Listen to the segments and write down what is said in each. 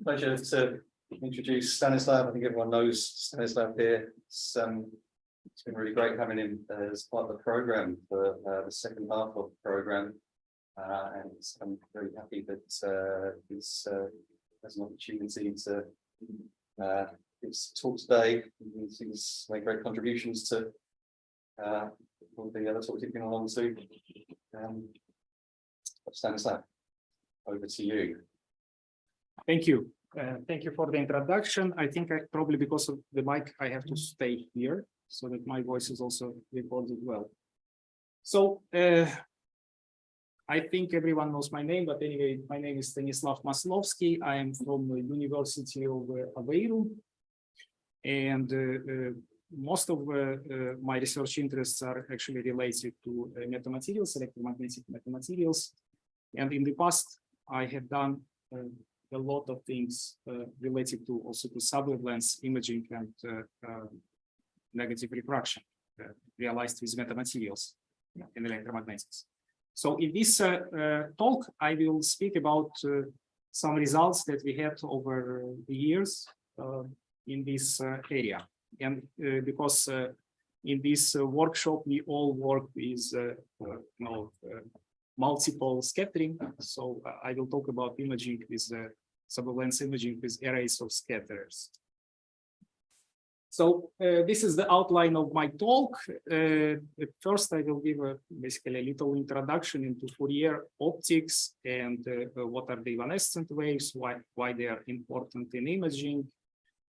Pleasure to introduce Stanislav. I think everyone knows Stanislav here. It's been really great having him as part of the program for the second half of the program. And I'm very happy that he's has an opportunity to give us a talk today. He's made great contributions to all the other talks he's been along to. Stanislav, over to you. Thank you. Thank you for the introduction. I think probably because of the mic, I have to stay here so that my voice is also recorded well. So I think everyone knows my name, but anyway, my name is Stanislav Maslovski. I am from the University of Aveiro, and most of my research interests are actually related to metamaterials, electromagnetic metamaterials. And in the past, I have done a lot of things related to also to sub-wavelength imaging and negative refraction realized with metamaterials in electromagnetics. So in this talk, I will speak about some results that we had over the years in this area. And because in this workshop, we all work with multiple scattering. So I will talk about imaging with sub-wavelength imaging with arrays of scatterers. So this is the outline of my talk. At first, I will give basically a little introduction into Fourier optics and what are the evanescent waves, why they are important in imaging.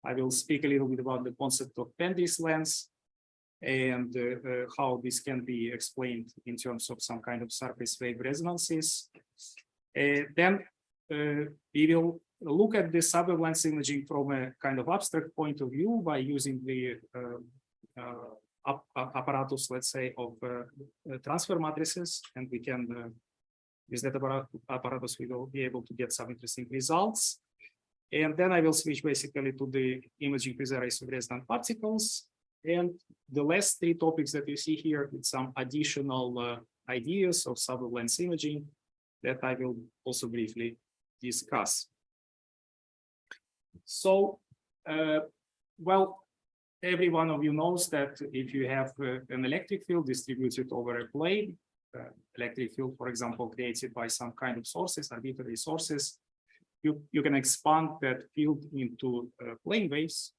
I will speak a little bit about the concept of Pendry's lens and how this can be explained in terms of some kind of surface wave resonances. Then we will look at the sub-wavelength imaging from a kind of abstract point of view by using the apparatus, let's say, of transfer matrices, and we can, with that apparatus, we will be able to get some interesting results. And then I will switch basically to the imaging with arrays of resonant particles. And the last three topics that you see here with some additional ideas of sub-wavelength imaging that I will also briefly discuss. So, well, every one of you knows that if you have an electric field distributed over a plane, electric field, for example, created by some kind of sources, arbitrary sources, you can expand that field into plane waves,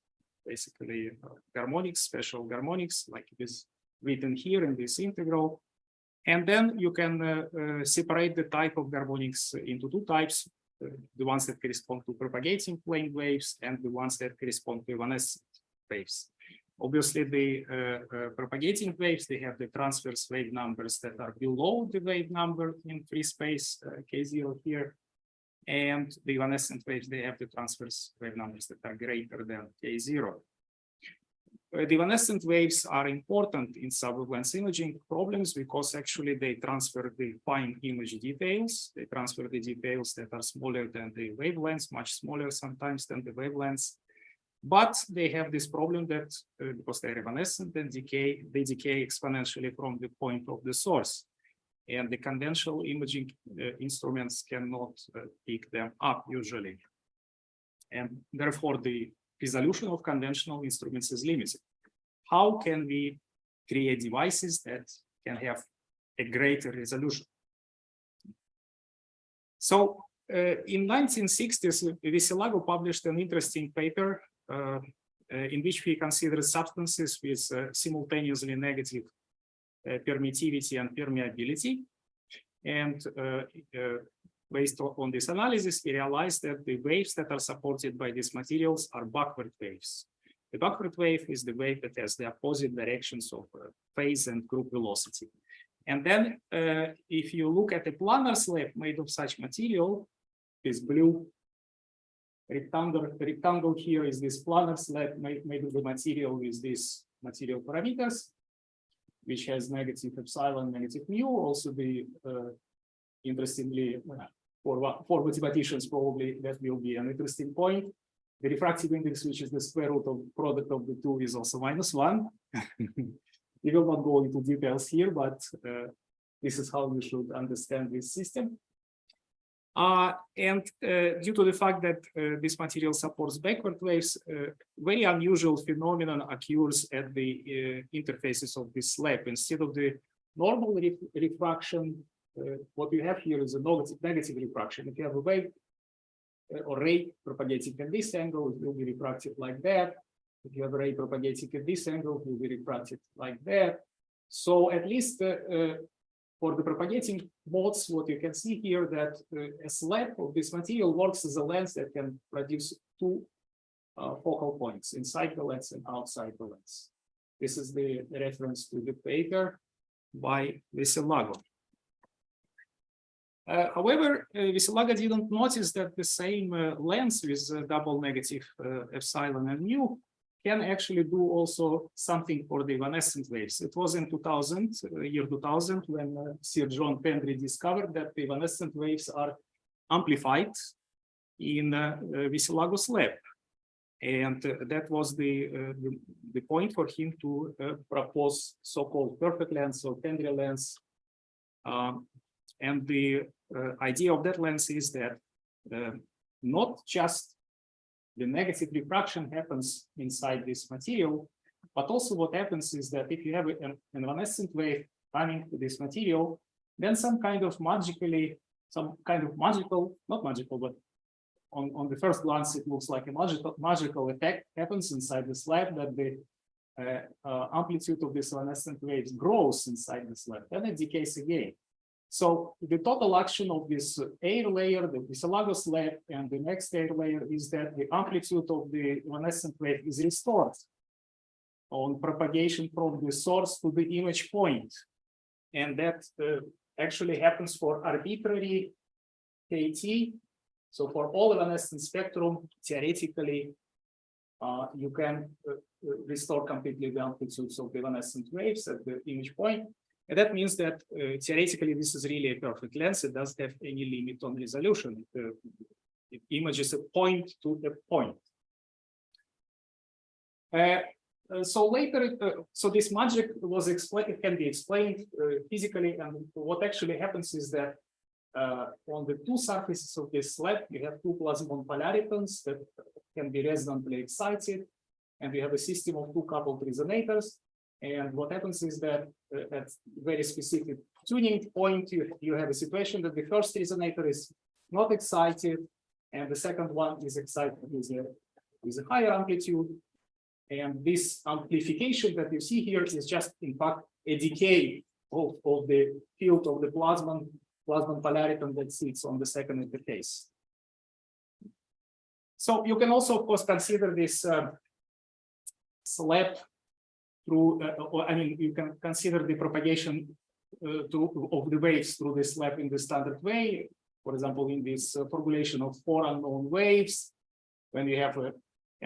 basically harmonics, special harmonics, like it is written here in this integral. And then you can separate the type of harmonics into two types, the ones that correspond to propagating plane waves and the ones that correspond to evanescent waves. Obviously, the propagating waves, they have the transverse wave numbers that are below the wave number in free space, K0 here. And the evanescent waves, they have the transverse wave numbers that are greater than K0. The evanescent waves are important in sub-wavelength imaging problems because actually they transfer the fine image details. They transfer the details that are smaller than the wavelengths, much smaller sometimes than the wavelengths. But they have this problem that because they're evanescent, they decay exponentially from the point of the source. And the conventional imaging instruments cannot pick them up usually. And therefore, the resolution of conventional instruments is limited. How can we create devices that can have a greater resolution? So in 1960s, Veselago published an interesting paper in which he considered substances with simultaneously negative permittivity and permeability. And based on this analysis, we realized that the waves that are supported by these materials are backward waves. The backward wave is the wave that has the opposite directions of phase and group velocity. And then if you look at a planar slab made of such material, this blue rectangle here is this planar slab made of the material with these material parameters, which has negative epsilon, negative mu. Also, the interestingly, for mathematicians, probably that will be an interesting point. The refractive index, which is the square root of product of the two, is also -1. We will not go into details here, but this is how you should understand this system. Due to the fact that this material supports backward waves, very unusual phenomenon occurs at the interfaces of this slab. Instead of the normal refraction, what you have here is a negative refraction. If you have a wave or ray propagating at this angle, it will be refracted like that. If you have a ray propagating at this angle, it will be refracted like that. So at least for the propagating modes, what you can see here that a slab of this material works as a lens that can produce two focal points inside the lens and outside the lens. This is the reference to the paper by Veselago. However, Veselago didn't notice that the same lens with double negative epsilon and mu can actually do also something for the evanescent waves. It was in 2000, year 2000, when Sir John Pendry discovered that the evanescent waves are amplified in Veselago's lab. And that was the point for him to propose so-called perfect lens or Pendry lens. And the idea of that lens is that not just the negative refraction happens inside this material, but also what happens is that if you have an evanescent wave coming to this material, then some kind of magical, not magical, but on the first glance, it looks like a magical effect happens inside the slab, that the amplitude of this evanescent waves grows inside the slab, then it decays again. So the total action of this air layer, the Veselago slab, and the next air layer is that the amplitude of the evanescent wave is restored on propagation from the source to the image point. And that actually happens for arbitrary KT. So for all evanescent spectrum, theoretically, you can restore completely the amplitudes of the evanescent waves at the image point. And that means that theoretically, this is really a perfect lens. It doesn't have any limit on resolution. It images a point to a point. So later, so this magic was explained, it can be explained physically. And what actually happens is that on the two surfaces of this slab, you have two plasmon polaritons that can be resonantly excited. And we have a system of two coupled resonators. And what happens is that at very specific tuning point, you have a situation that the first resonator is not excited, and the second one is excited with a higher amplitude. And this amplification that you see here is just, in fact, a decay of the field of the plasmon polariton that sits on the second interface. So you can also, of course, consider this slab through, you can consider the propagation of the waves through this slab in the standard way. For example, in this formulation of 4 unknown waves, when you have an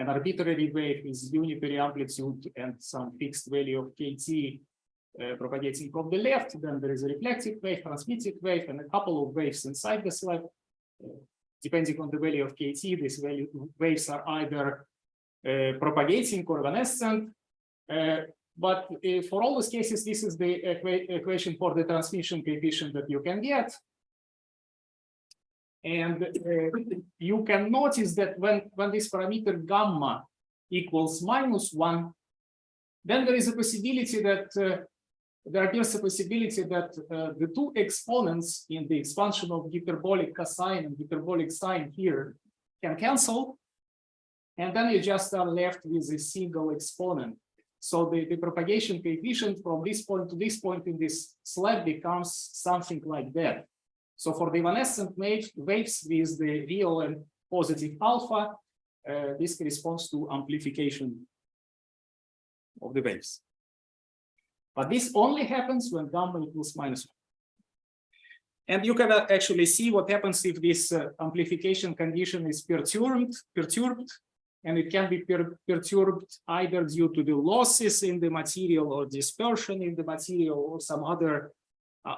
arbitrary wave with unitary amplitude and some fixed value of KT propagating from the left, then there is a reflective wave, transmitted wave, and a couple of waves inside the slab. Depending on the value of KT, these waves are either propagating or evanescent. But for all those cases, this is the equation for the transmission coefficient that you can get. And you can notice that when this parameter gamma equals -1, then there is a possibility that there appears a possibility that the two exponents in the expansion of hyperbolic cosine and hyperbolic sine here can cancel. And then you just are left with a single exponent. So the propagation coefficient from this point to this point in this slab becomes something like that. So for the evanescent waves with the real and positive alpha, this corresponds to amplification of the waves. But this only happens when gamma equals -1. And you can actually see what happens if this amplification condition is perturbed. And it can be perturbed either due to the losses in the material or dispersion in the material or some other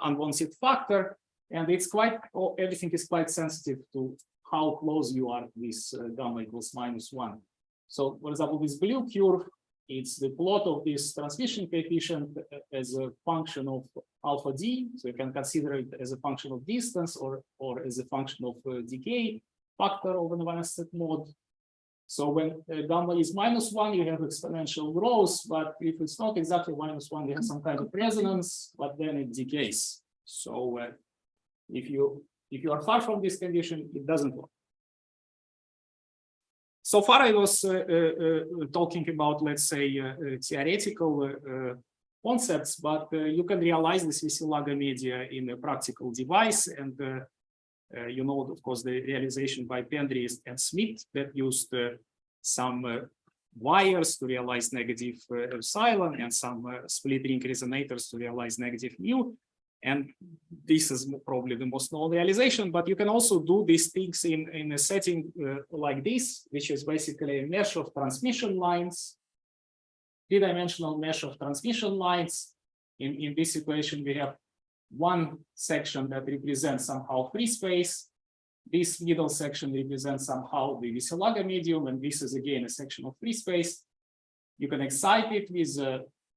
unwanted factor. And it's everything is quite sensitive to how close you are with gamma equals -1. So, for example, this blue curve it's the plot of this transmission coefficient as a function of alpha d. So you can consider it as a function of distance or as a function of decay factor of an evanescent mode. So when gamma is -1, you have exponential growth, but if it's not exactly -1, you have some kind of resonance, but then it decays. So if you are far from this condition, it doesn't work. So far, I was talking about, let's say, theoretical concepts, but you can realize this Vesilaga media in a practical device. And you know, of course, the realization by Pendry and Smith that used some wires to realize negative epsilon and some split ring resonators to realize negative mu. And this is probably the most known realization, but you can also do these things in a setting like this, which is basically a mesh of transmission lines, three-dimensional mesh of transmission lines. In this equation, we have one section that represents somehow free space. This middle section represents somehow the Vesilaga medium, and this is again a section of free space. You can excite it with a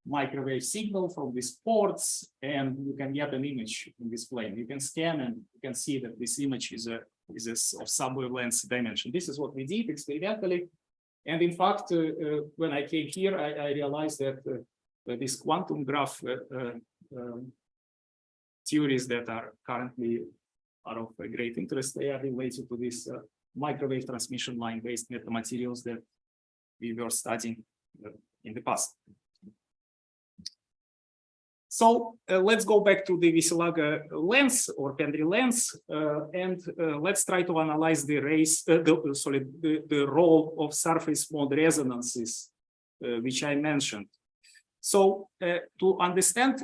microwave signal from these ports, and you can get an image in this plane. You can scan and you can see that this image is of sub-wavelength dimension. This is what we did experimentally. And in fact, when I came here, I realized that this quantum graph theories that are currently of great interest, they are related to this microwave transmission line based metamaterials that we were studying in the past. So let's go back to the Vesilaga lens or Pendry lens, and let's try to analyze the the role of surface mode resonances, which I mentioned. So to understand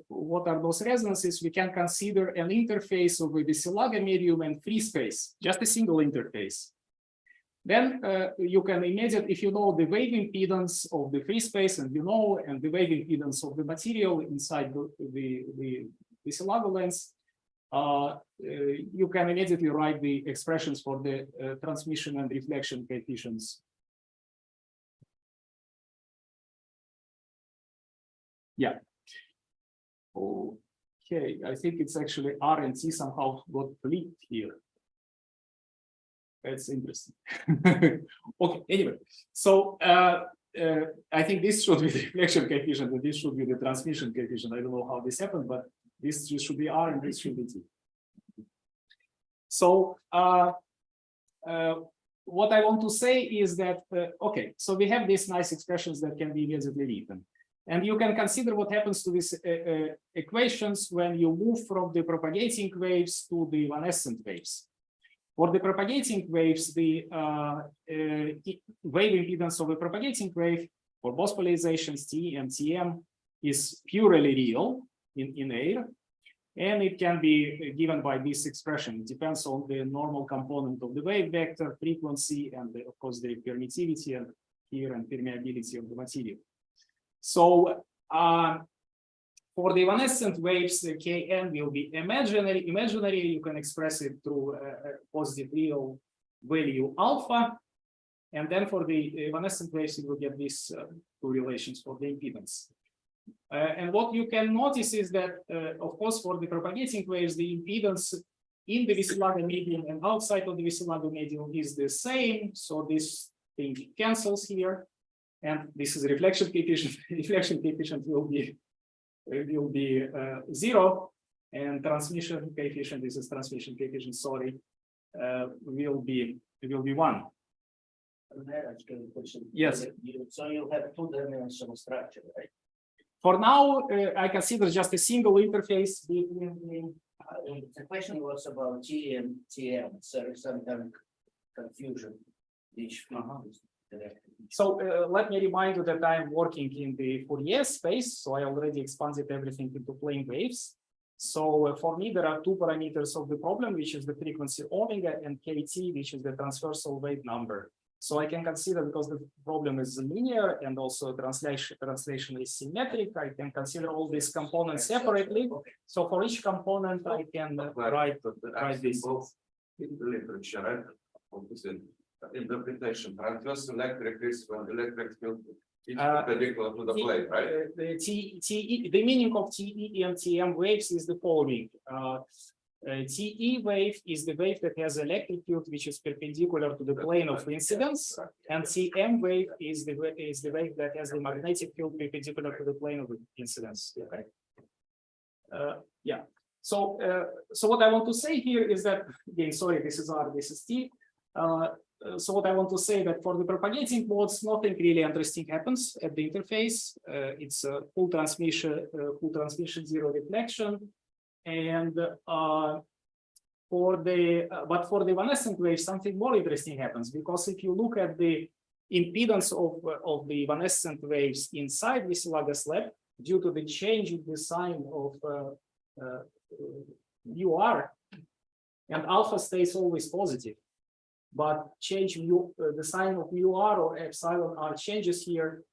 what are those resonances, we can consider an interface of a Vesilaga medium and free space, just a single interface. Then you can imagine, if you know the wave impedance of the free space, and the wave impedance of the material inside the Vesilaga lens, you can immediately write the expressions for the transmission and reflection coefficients. Yeah. Okay, I think it's actually R and T somehow got flipped here. That's interesting. Okay, anyway, so I think this should be the reflection coefficient and this should be the transmission coefficient. I don't know how this happened, but this should be R and this should be T. So what I want to say is that, okay, so we have these nice expressions that can be immediately written. And you can consider what happens to these equations when you move from the propagating waves to the evanescent waves. For the propagating waves, the wave impedance of a propagating wave for both polarizations T and TM is purely real in air, and it can be given by this expression. It depends on the normal component of the wave vector, frequency, and of course the permittivity and here and permeability of the material. So for the evanescent waves, the Kn will be imaginary. Imaginary, you can express it through a positive real value alpha. And then for the evanescent waves, you will get these two relations for the impedance. And what you can notice is that, of course, for the propagating waves, the impedance in the Vesilaga medium and outside of the Vesilaga medium is the same. So this thing cancels here. And this is a reflection coefficient. Reflection coefficient will be 0, and transmission coefficient, this is transmission coefficient, sorry, will be 1. Yes. So you'll have two-dimensional structure, right? For now, I consider just a single interface between the question was about T and TM. So there's some kind of confusion. So let me remind you that I'm working in the Fourier space. So I already expanded everything into plane waves. So for me, there are two parameters of the problem, which is the frequency omega and KT, which is the transversal wave number. So I can consider, because the problem is linear and also translation is symmetric, I can consider all these components separately. So for each component, I can write this. Both in the literature, interpretation, transverse electric is when electric field It's perpendicular to the plane, right? The meaning of TE and TM waves is the following. TE wave is the wave that has electric field which is perpendicular to the plane of incidence, and TM wave is the wave that has the magnetic field perpendicular to the plane of incidence. Okay. Yeah. So what I want to say here is that, again, sorry, this is R, this is T. So what I want to say that for the propagating modes, nothing really interesting happens at the interface. It's a full transmission, zero reflection. And for the evanescent wave, something more interesting happens, because if you look at the impedance of the evanescent waves inside the Silaga slab, due to the change in the sign of UR, and alpha stays always positive, but change the sign of UR or epsilon R changes here,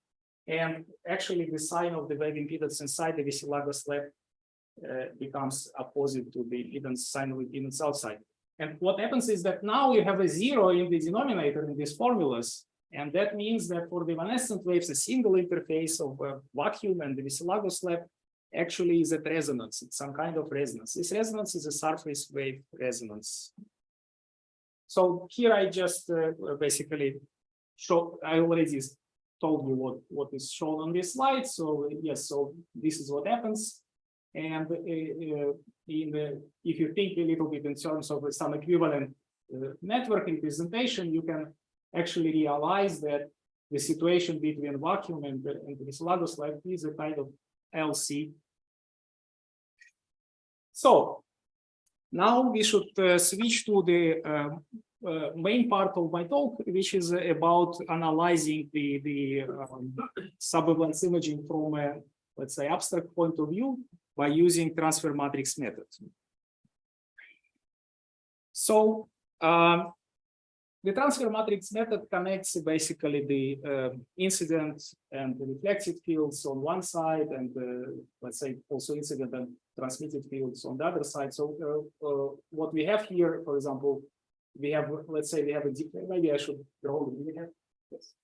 and actually the sign of the wave impedance inside the Silaga slab becomes opposite to the impedance sign of impedance outside. And what happens is that now you have a zero in the denominator in these formulas, and that means that for the evanescent waves, a single interface of a vacuum and the Silaga slab actually is at resonance. It's some kind of resonance. This resonance is a surface wave resonance. So here I just basically I already told you what is shown on this slide. So yes, so this is what happens. And if you think a little bit in terms of some equivalent network representation, you can actually realize that the situation between vacuum and the Silaga slab is a kind of LC. So now we should switch to the main part of my talk, which is about analyzing the sub-wavelength imaging from a, let's say, abstract point of view by using transfer matrix method. So the transfer matrix method connects basically the incident and the reflected fields on one side, and let's say also incident and transmitted fields on the other side. So what we have here, for example, we have, let's say we have a different, maybe I should draw the we have. Yes.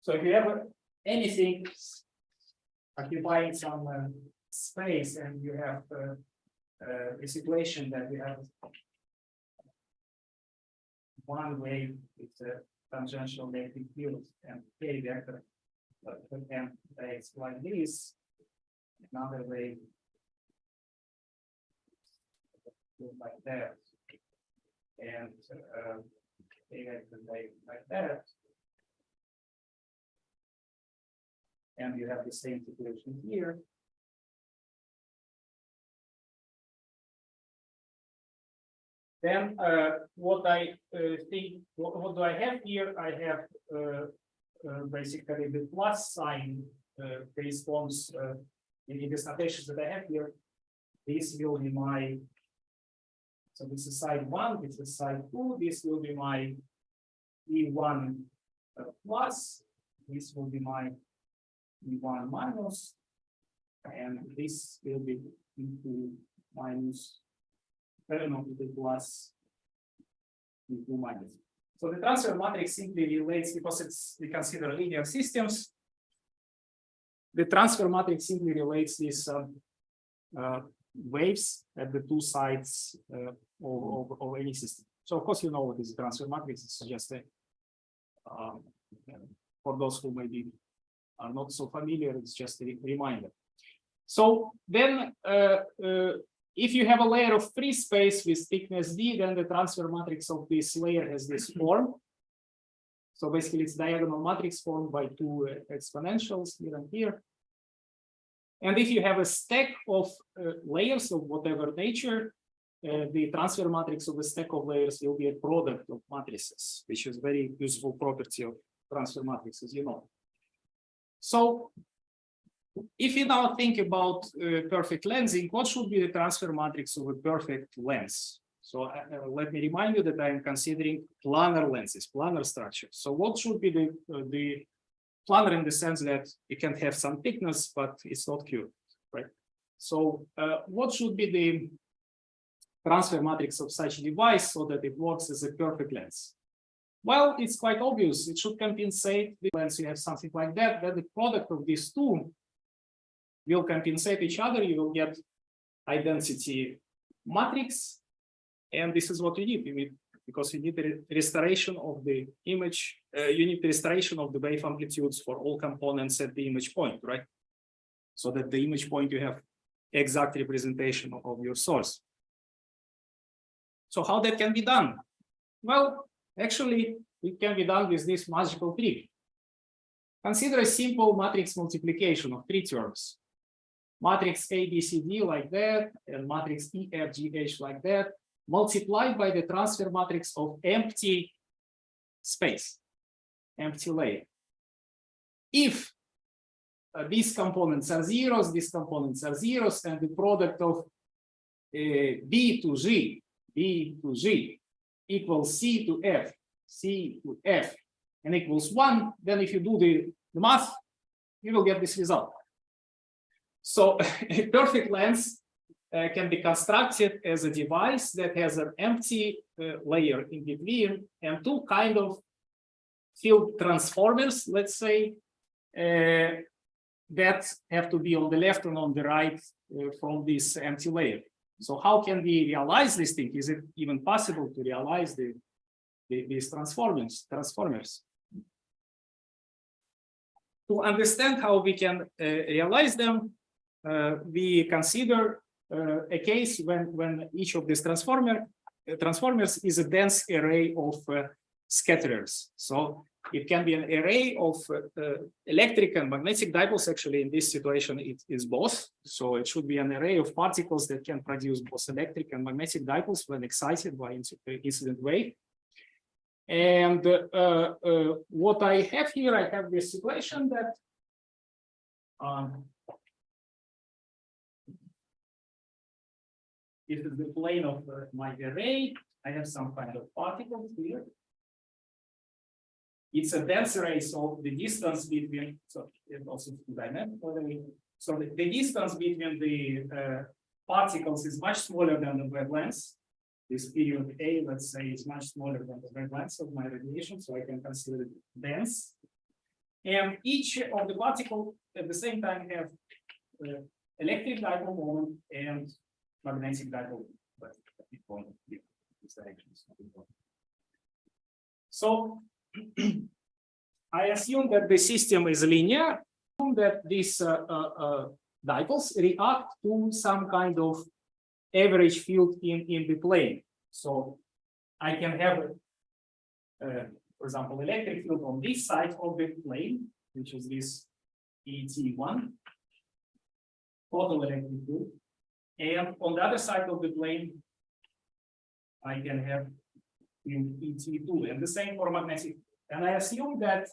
So if you have anything occupying some space, and you have a situation that you have one wave with a tangential electric field and K vector, and it's like this, another wave like that, and K vector wave like that, and you have the same situation here. Then what I think, what do I have here? I have basically the plus sign corresponds in this notation that I have here. This will be my, so this is side 1, this is side 2, this will be my E1 plus, this will be my E1 minus, and this will be into minus, the plus into minus. So the transfer matrix simply relates, because we consider linear systems, the transfer matrix simply relates these waves at the two sides of any system. So of course you know what is a transfer matrix. It's just a, for those who maybe are not so familiar, it's just a reminder. So then if you have a layer of free space with thickness D, then the transfer matrix of this layer has this form. So basically it's diagonal matrix formed by two exponentials here and here. And if you have a stack of layers of whatever nature, the transfer matrix of the stack of layers will be a product of matrices, which is very useful property of transfer matrices, you know. So if you now think about perfect lensing, what should be the transfer matrix of a perfect lens? So let me remind you that I am considering planar lenses, planar structures. So what should be the planar in the sense that it can have some thickness, but it's not curved, right? So what should be the transfer matrix of such a device so that it works as a perfect lens? Well, it's quite obvious. It should compensate once you have something like that, that the product of these two will compensate each other. You will get identity matrix. And this is what you need, because you need the restoration of the image. You need the restoration of the wave amplitudes for all components at the image point, right? So that the image point you have exact representation of your source. So how that can be done? Well, actually, it can be done with this magical trick. Consider a simple matrix multiplication of three terms. Matrix A, B, C, D like that, and matrix E, F, G, H like that, multiplied by the transfer matrix of empty space, empty layer. If these components are zeros, these components are zeros, and the product of B to G equals C to F, and equals 1, then if you do the math, you will get this result. So a perfect lens can be constructed as a device that has an empty layer in between and two kind of field transformers, let's say, that have to be on the left and on the right from this empty layer. So how can we realize this thing? Is it even possible to realize these transformers? To understand how we can realize them, we consider a case when each of these transformers is a dense array of scatterers. So it can be an array of electric and magnetic dipoles. Actually, in this situation, it is both. So it should be an array of particles that can produce both electric and magnetic dipoles when excited by incident wave. And what I have here, I have this situation that this is the plane of my array. I have some kind of particles here. It's a dense array, so the distance between, so it also two-dimensional. So the distance between the particles is much smaller than the wavelength. This period A, let's say, is much smaller than the wavelength of my radiation, so I can consider it dense. And each of the particles at the same time have electric dipole moment and magnetic dipole moment. So I assume that the system is linear, that these dipoles react to some kind of average field in the plane. So I can have, for example, electric field on this side of the plane, which is this ET1, total electric field. And on the other side of the plane, I can have ET2, and the same for magnetic. And I assume that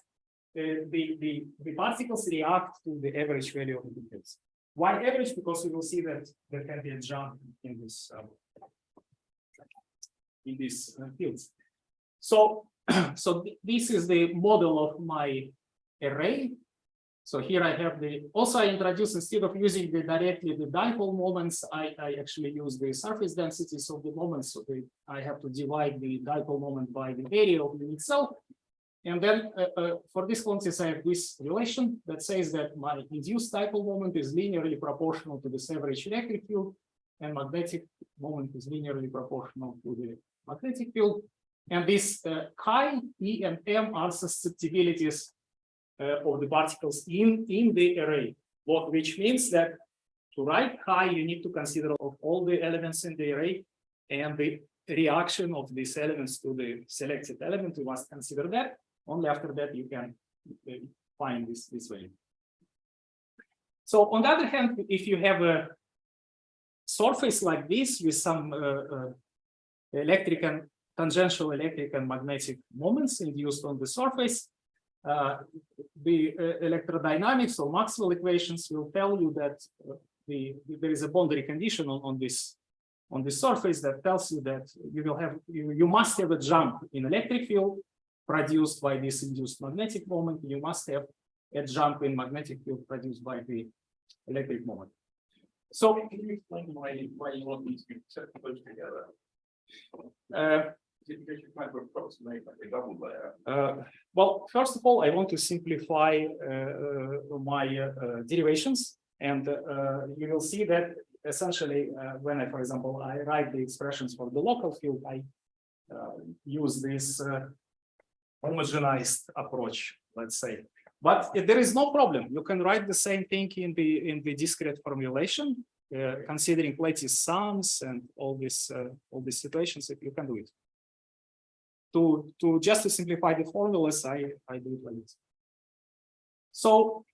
the particles react to the average value of the fields. Why average? Because you will see that there can be a jump in this fields. So, this is the model of my array. So here I have also I introduce, instead of using directly the dipole moments, I actually use the surface densities of the moments. So I have to divide the dipole moment by the area of the itself. And then for this quantities, I have this relation that says that my induced dipole moment is linearly proportional to this average electric field, and magnetic moment is linearly proportional to the magnetic field. And this chi, E, and M are susceptibilities of the particles in the array, which means that to write chi, you need to consider of all the elements in the array and the reaction of these elements to the selected element. You must consider that. Only after that you can find this value. So on the other hand, if you have a surface like this with some electric and tangential electric and magnetic moments induced on the surface, the electrodynamics or Maxwell equations will tell you that there is a boundary condition on this surface that tells you that you must have a jump in electric field produced by this induced magnetic moment. You must have a jump in magnetic field produced by the electric moment. So can you explain why you want these to be put together? Did you try to approximate like a double layer? Well, first of all, I want to simplify my derivations, and you will see that essentially when I, for example, I write the expressions for the local field, I use this homogenized approach, let's say. But there is no problem. You can write the same thing in the discrete formulation, considering lattice sums and all these situations. If you can do it. Just to simplify the formulas, I do it like this. So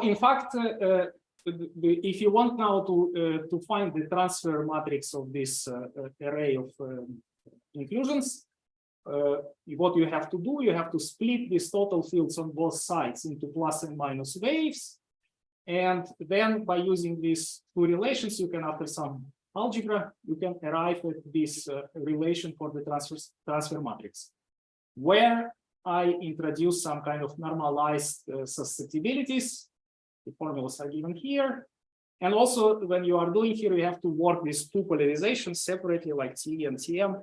in fact, if you want now to find the transfer matrix of this array of inclusions, what you have to do, you have to split these total fields on both sides into plus and minus waves, and then by using these two relations, you can, after some algebra, you can arrive at this relation for the transfer matrix, where I introduce some kind of normalized susceptibilities. The formulas are given here. And also, when you are doing here, you have to work with two polarizations separately, like T and TM,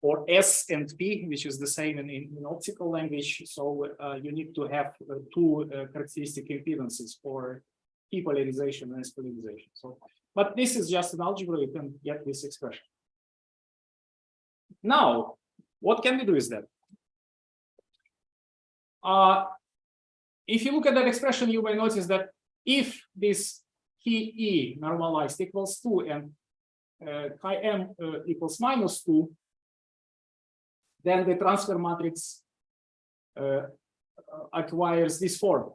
or S and P, which is the same in optical language. So you need to have two characteristic impedances for P polarization and S polarization. So, but this is just an algebra, you can get this expression. Now, what can we do with that? If you look at that expression, you may notice that if this E normalized equals 2 and chi m equals -2, then the transfer matrix acquires this form.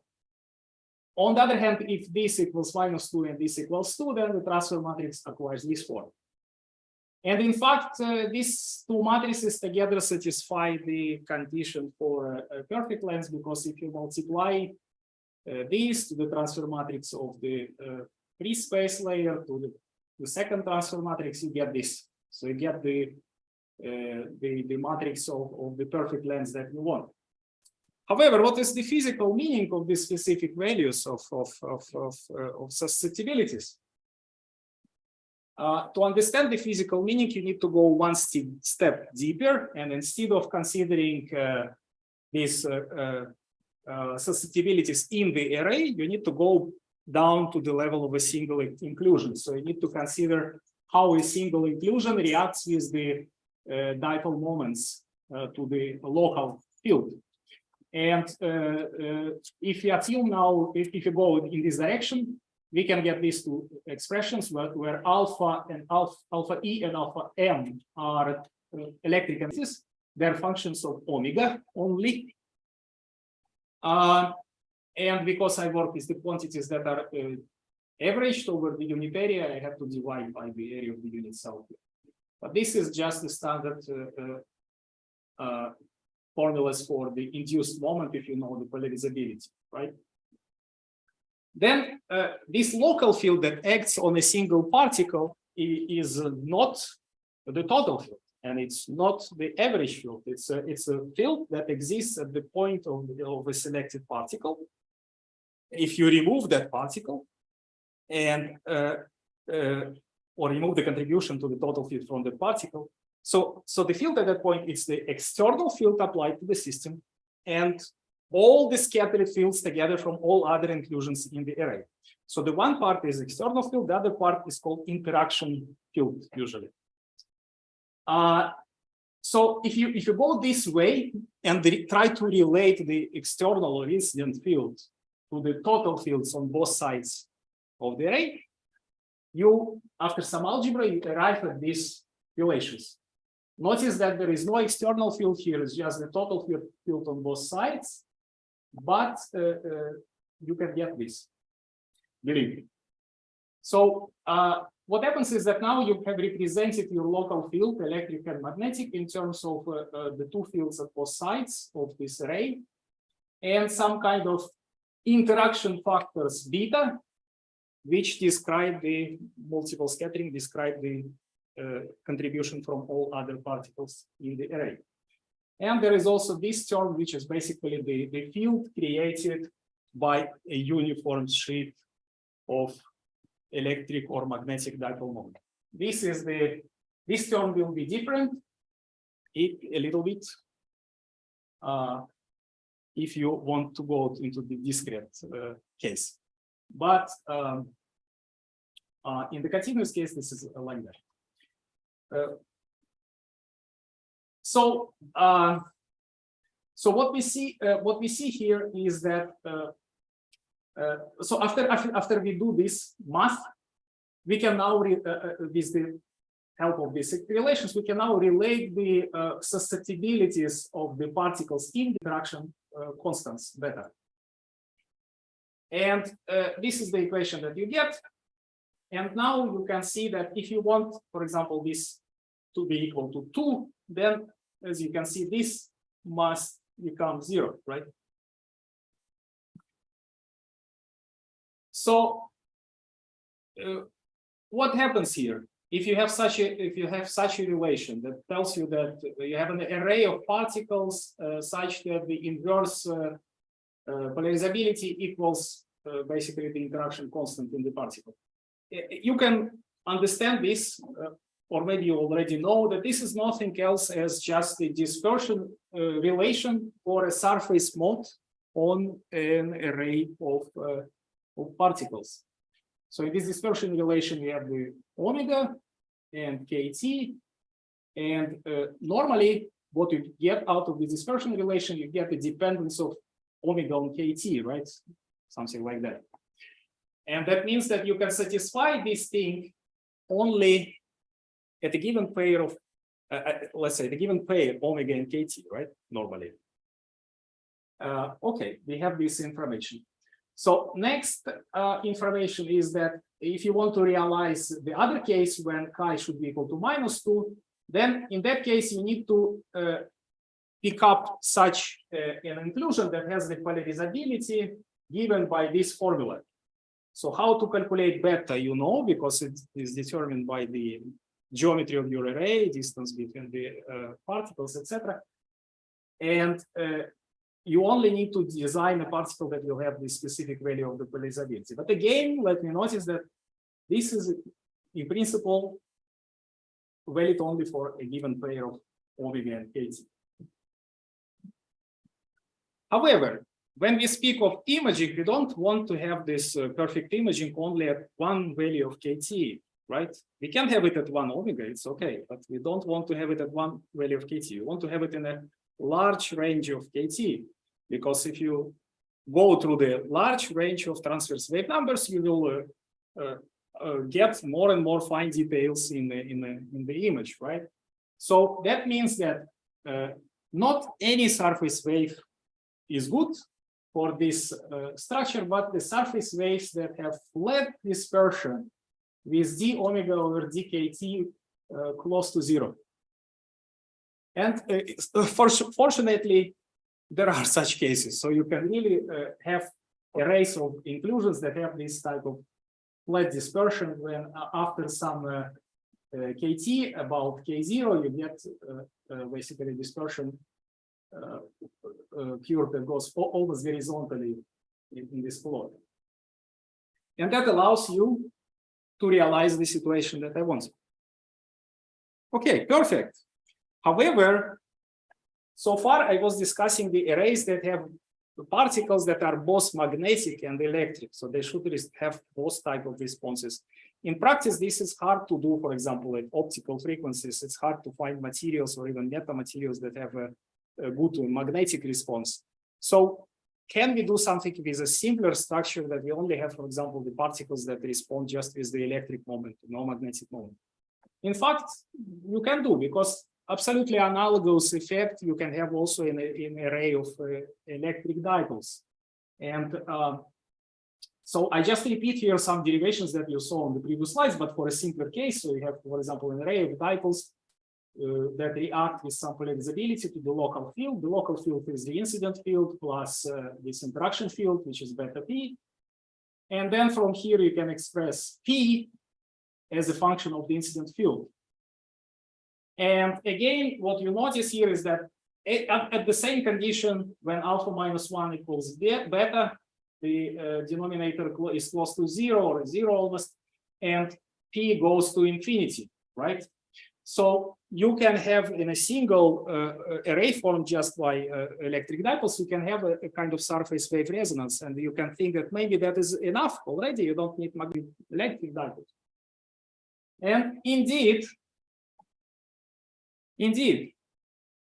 On the other hand, if this equals -2 and this equals 2, then the transfer matrix acquires this form. And in fact, these two matrices together satisfy the condition for a perfect length, because if you multiply these to the transfer matrix of the free space layer to the second transfer matrix, you get this. So you get the matrix of the perfect length that you want. However, what is the physical meaning of these specific values of susceptibilities? To understand the physical meaning, you need to go one step deeper, and instead of considering these susceptibilities in the array, you need to go down to the level of a single inclusion. So you need to consider how a single inclusion reacts with the dipole moments to the local field. And if you assume now, if you go in this direction, we can get these two expressions where alpha E and alpha M are electric entities. They're functions of omega only. And because I work with the quantities that are averaged over the unit area, I have to divide by the area of the unit cell. But this is just the standard formulas for the induced moment, if you know the polarizability, right? Then this local field that acts on a single particle is not the total field, and it's not the average field. It's a field that exists at the point of a selected particle. If you remove that particle and or remove the contribution to the total field from the particle, so the field at that point is the external field applied to the system and all the scattered fields together from all other inclusions in the array. So the one part is external field, the other part is called interaction field usually. So if you go this way and try to relate the external or incident field to the total fields on both sides of the array, you, after some algebra, you arrive at these relations. Notice that there is no external field here, it's just the total field on both sides, but you can get this, believe me. So what happens is that now you have represented your local field, electric and magnetic, in terms of the two fields at both sides of this array, and some kind of interaction factors beta, which describe the multiple scattering, describe the contribution from all other particles in the array. And there is also this term, which is basically the field created by a uniform sheet of electric or magnetic dipole moment. This is the This term will be different a little bit if you want to go into the discrete case. But in the continuous case, this is like that. So what we see here is that so after we do this math, we can now with the help of these relations, we can now relate the susceptibilities of the particles in the interaction constants better. And this is the equation that you get. And now you can see that if you want, for example, this to be equal to 2, then as you can see, this must become 0, right? So what happens here? If you have such a relation that tells you that you have an array of particles such that the inverse polarizability equals basically the interaction constant in the particle. You can understand this, or maybe you already know that this is nothing else as just the dispersion relation for a surface mode on an array of particles. So in this dispersion relation, we have the omega and KT, and normally what you get out of the dispersion relation, you get the dependence of omega on KT, right? Something like that. And that means that you can satisfy this thing only at a given pair of, let's say, the given pair omega and KT, right? Normally. Okay, we have this information. So next information is that if you want to realize the other case when chi should be equal to -2, then in that case you need to pick up such an inclusion that has the polarizability given by this formula. So how to calculate beta, you know, because it is determined by the geometry of your array, distance between the particles, etc. And you only need to design a particle that will have the specific value of the polarizability. But again, let me notice that this is, in principle, valid only for a given pair of omega and KT. However, when we speak of imaging, we don't want to have this perfect imaging only at one value of KT, right? We can have it at 1 omega, it's okay, but we don't want to have it at one value of KT. We want to have it in a large range of KT, because if you go through the large range of transverse wave numbers, you will get more and more fine details in the image, right? So that means that not any surface wave is good for this structure, but the surface waves that have flat dispersion with d omega over dkt close to 0. And fortunately, there are such cases. So you can really have arrays of inclusions that have this type of flat dispersion when after some kt about k0, you get basically dispersion curve that goes almost horizontally in this plot. And that allows you to realize the situation that I want. Okay, perfect. However, so far I was discussing the arrays that have particles that are both magnetic and electric. So they should have both type of responses. In practice, this is hard to do, for example, at optical frequencies. It's hard to find materials or even metamaterials that have a good magnetic response. So can we do something with a simpler structure that we only have, for example, the particles that respond just with the electric moment, no magnetic moment? In fact, you can do, because absolutely analogous effect you can have also in an array of electric dipoles. And so I just repeat here some derivations that you saw on the previous slides, but for a simpler case. So you have, for example, an array of dipoles that react with some polarizability to the local field. The local field is the incident field plus this interaction field, which is beta p. And then from here you can express p as a function of the incident field. And again, what you notice here is that at the same condition, when alpha minus 1 equals beta, the denominator is close to 0 or 0 almost, and p goes to infinity, right? So you can have in a single array formed just by electric dipoles, you can have a kind of surface wave resonance, and you can think that maybe that is enough already. You don't need electric dipoles. And indeed,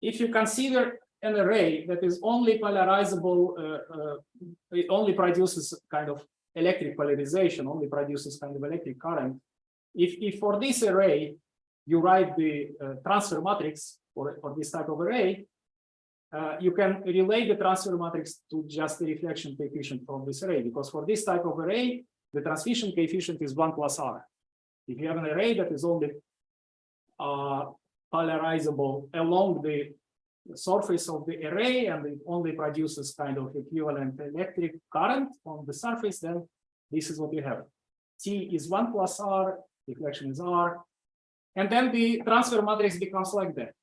if you consider an array that is only polarizable, it only produces kind of electric polarization, only produces kind of electric current. If for this array you write the transfer matrix for this type of array, you can relate the transfer matrix to just the reflection coefficient from this array, because for this type of array, the transmission coefficient is 1 plus R. If you have an array that is only polarizable along the surface of the array and it only produces kind of equivalent electric current on the surface, then this is what you have. T is 1 plus R, reflection is R, and then the transfer matrix becomes like that.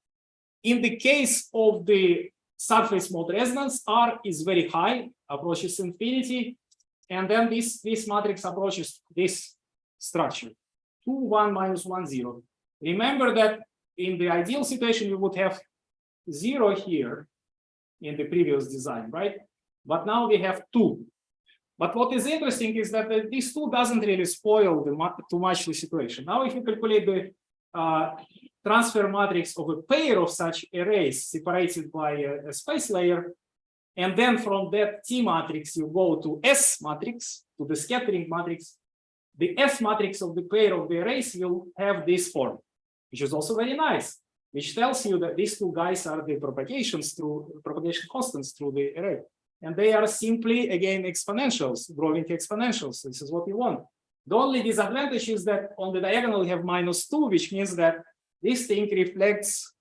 In the case of the surface mode resonance, R is very high, approaches infinity, and then this matrix approaches this structure, 2, 1, minus 1, 0. Remember that in the ideal situation, you would have 0 here in the previous design, right? But now we have 2. But what is interesting is that this 2 doesn't really spoil too much the situation. Now, if you calculate the transfer matrix of a pair of such arrays separated by a space layer, and then from that T matrix, you go to S matrix, to the scattering matrix, the S matrix of the pair of the arrays will have this form, which is also very nice, which tells you that these two guys are the propagation constants through the array. And they are simply, again, exponentials, growing exponentials. This is what we want. The only disadvantage is that on the diagonal you have -2, which means that this thing reflects,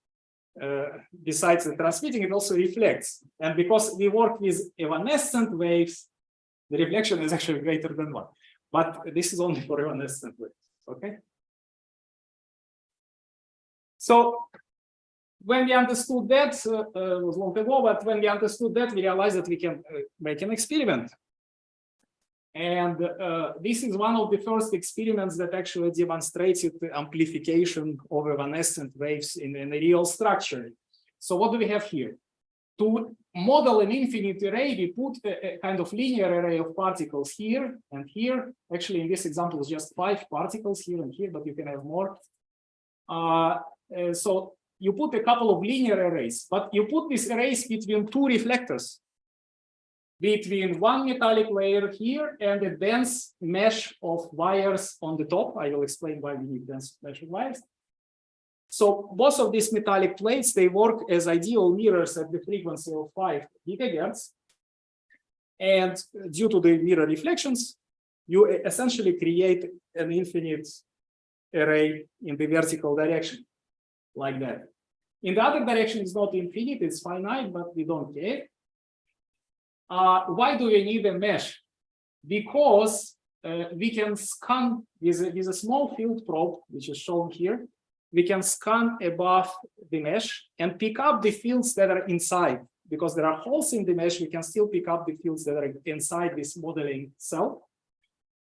besides the transmitting, it also reflects. And because we work with evanescent waves, the reflection is actually greater than 1. But this is only for evanescent waves, okay? So when we understood that, it was long ago, but when we understood that, we realized that we can make an experiment. And this is one of the first experiments that actually demonstrated the amplification of evanescent waves in a real structure. So what do we have here? To model an infinite array, we put a kind of linear array of particles here and here. Actually, in this example, it's just 5 particles here and here, but you can have more. So you put a couple of linear arrays, but you put these arrays between 2 reflectors, between one metallic layer here and a dense mesh of wires on the top. I will explain why we need dense mesh of wires. So both of these metallic plates, they work as ideal mirrors at the frequency of 5 gigahertz. And due to the mirror reflections, you essentially create an infinite array in the vertical direction, like that. In the other direction, it's not infinite, it's finite, but we don't care. Why do we need a mesh? Because we can scan with a small field probe, which is shown here. We can scan above the mesh and pick up the fields that are inside. Because there are holes in the mesh, we can still pick up the fields that are inside this modeling cell.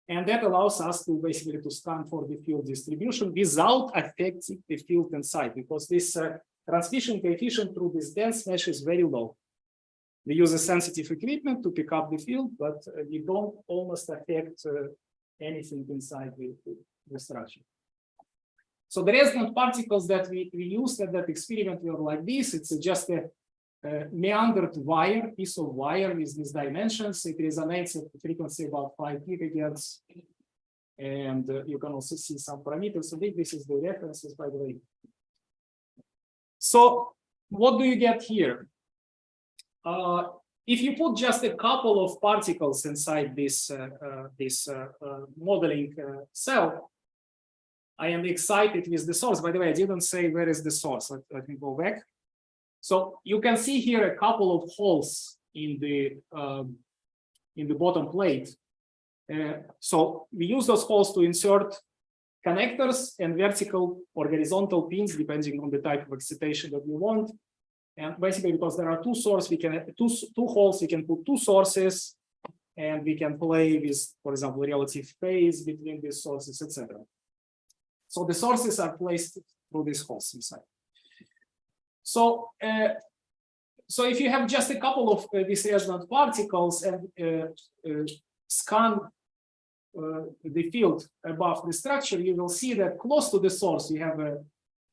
And that allows us to basically to scan for the field distribution without affecting the field inside, because this transmission coefficient through this dense mesh is very low. We use a sensitive equipment to pick up the field, but we don't almost affect anything inside the structure. So the resonant particles that we used at that experiment were like this. It's just a meandered wire, piece of wire with these dimensions. It resonates at the frequency about 5 gigahertz. And you can also see some parameters. So this is the references, by the way. So what do you get here? If you put just a couple of particles inside this modeling cell, I am excited with the source. By the way, I didn't say where is the source. Let me go back. So you can see here a couple of holes in the bottom plate. So we use those holes to insert connectors and vertical or horizontal pins, depending on the type of excitation that you want. And basically, because there are 2 sources, we can two holes. We can put 2 sources, and we can play with, for example, relative phase between these sources, etc. So the sources are placed through these holes inside. So, so if you have just a couple of these resonant particles and scan the field above the structure, you will see that close to the source you have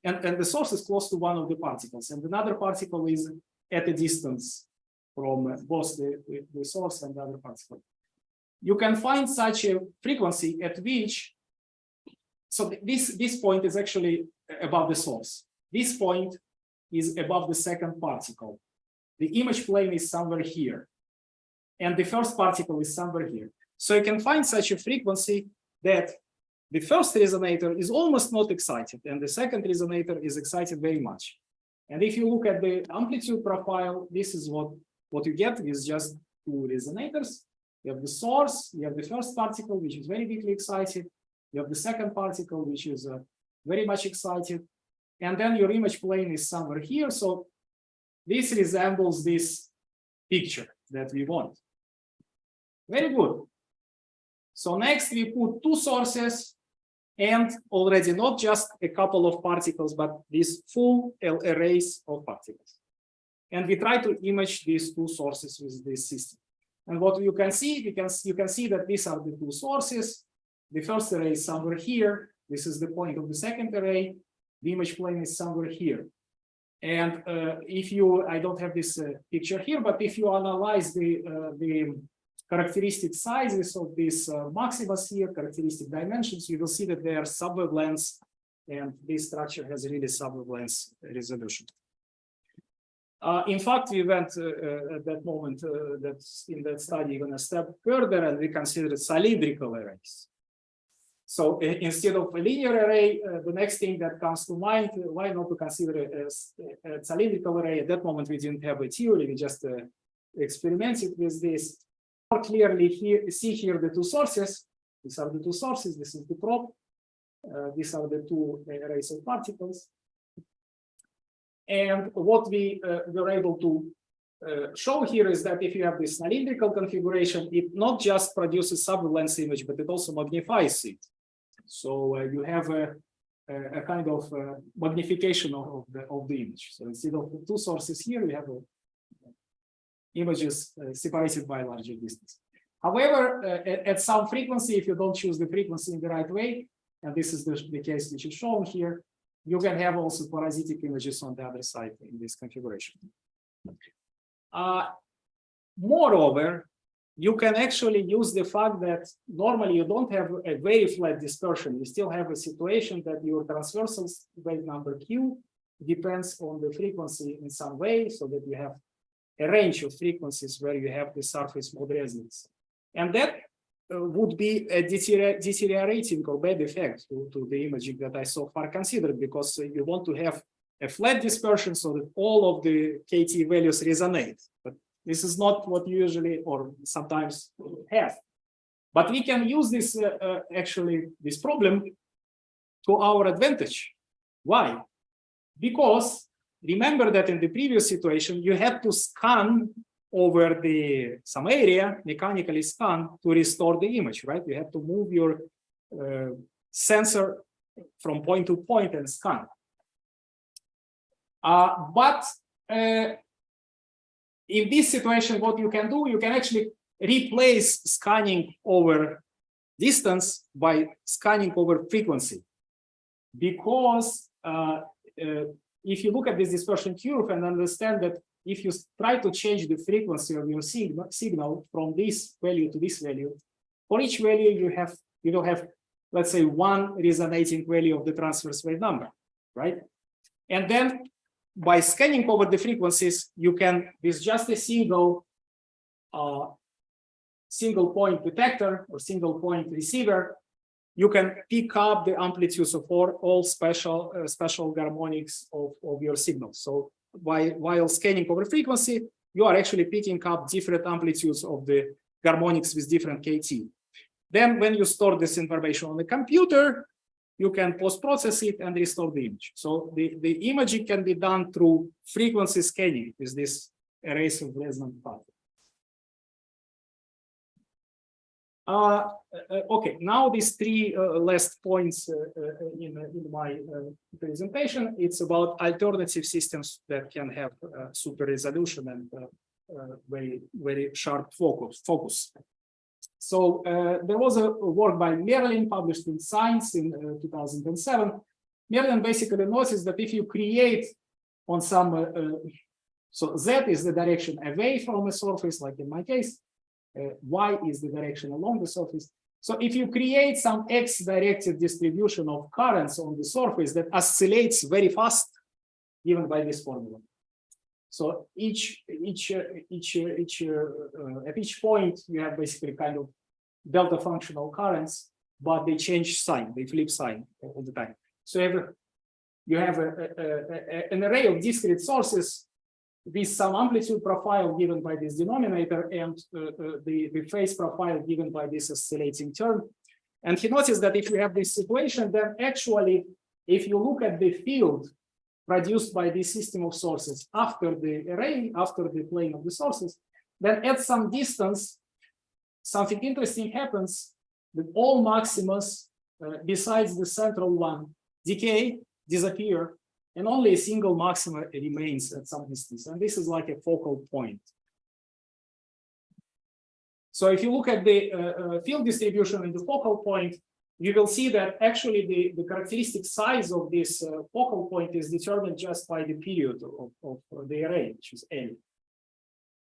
and the source is close to one of the particles, and another particle is at a distance from both the source and the other particle. You can find such a frequency at which, so this point is actually above the source. This point is above the second particle. The image plane is somewhere here, and the first particle is somewhere here. So you can find such a frequency that the first resonator is almost not excited, and the second resonator is excited very much. And if you look at the amplitude profile, this is what you get is just two resonators. You have the source, you have the first particle, which is very deeply excited. You have the second particle, which is very much excited. And then your image plane is somewhere here. So this resembles this picture that we want. Very good. So next we put two sources and already not just a couple of particles, but these full arrays of particles. And we try to image these two sources with this system. And what you can see, you can see that these are the two sources. The first array is somewhere here. This is the point of the second array. The image plane is somewhere here. And if you, I don't have this picture here, but if you analyze the characteristic sizes of these maximas here, characteristic dimensions, you will see that they are sub-wavelengths, and this structure has really sub-wavelengths resolution. In fact, we went at that moment in that study even a step further, and we considered cylindrical arrays. So instead of a linear array, the next thing that comes to mind, why not to consider a cylindrical array? At that moment, we didn't have a theory, we just experimented with this. More clearly here, see here the two sources. These are the two sources, this is the Prof. These are the two arrays of particles. And what we were able to show here is that if you have this cylindrical configuration, it not just produces sub-wavelength image, but it also magnifies it. So you have a kind of magnification of the image. So instead of the two sources here, you have images separated by a larger distance. However, at some frequency, if you don't choose the frequency in the right way, and this is the case which is shown here, you can have also parasitic images on the other side in this configuration. Moreover, you can actually use the fact that normally you don't have a very flat dispersion. You still have a situation that your transversal wave number Q depends on the frequency in some way, so that you have a range of frequencies where you have the surface mode resonance. And that would be a deteriorating or bad effect to the imaging that I so far considered, because you want to have a flat dispersion so that all of the KT values resonate. But this is not what you usually or sometimes have. But we can use this actually this problem to our advantage. Why? Because remember that in the previous situation, you had to scan over some area, mechanically scan to restore the image, right? You have to move your sensor from point to point and scan. But in this situation, what you can do, you can actually replace scanning over distance by scanning over frequency. Because if you look at this dispersion curve and understand that if you try to change the frequency of your signal from this value to this value, for each value you will have, let's say, one resonating value of the transverse wave number, right? And then by scanning over the frequencies, you can, with just a single point detector or single point receiver, you can pick up the amplitudes of all special harmonics of your signal. So while scanning over frequency, you are actually picking up different amplitudes of the harmonics with different KT. Then when you store this information on the computer, you can post-process it and restore the image. So the imaging can be done through frequency scanning with this arrays of resonant particles. Okay, now these three last points in my presentation, it's about alternative systems that can have super resolution and very, very sharp focus. So there was a work by Merlin published in Science in 2007. Merlin basically noticed that if you create on some, so Z is the direction away from a surface, like in my case, Y is the direction along the surface. So if you create some X-directed distribution of currents on the surface that oscillates very fast, given by this formula. So at each point, you have basically kind of delta functional currents, but they change sign, they flip sign all the time. So you have an array of discrete sources with some amplitude profile given by this denominator and the phase profile given by this oscillating term. And he noticed that if you have this situation, then actually, if you look at the field produced by this system of sources after the array, after the plane of the sources, then at some distance, something interesting happens that all maximas besides the central one decay, disappear, and only a single maxima remains at some distance. And this is like a focal point. So if you look at the field distribution in the focal point, you will see that actually the characteristic size of this focal point is determined just by the period of the array, which is L,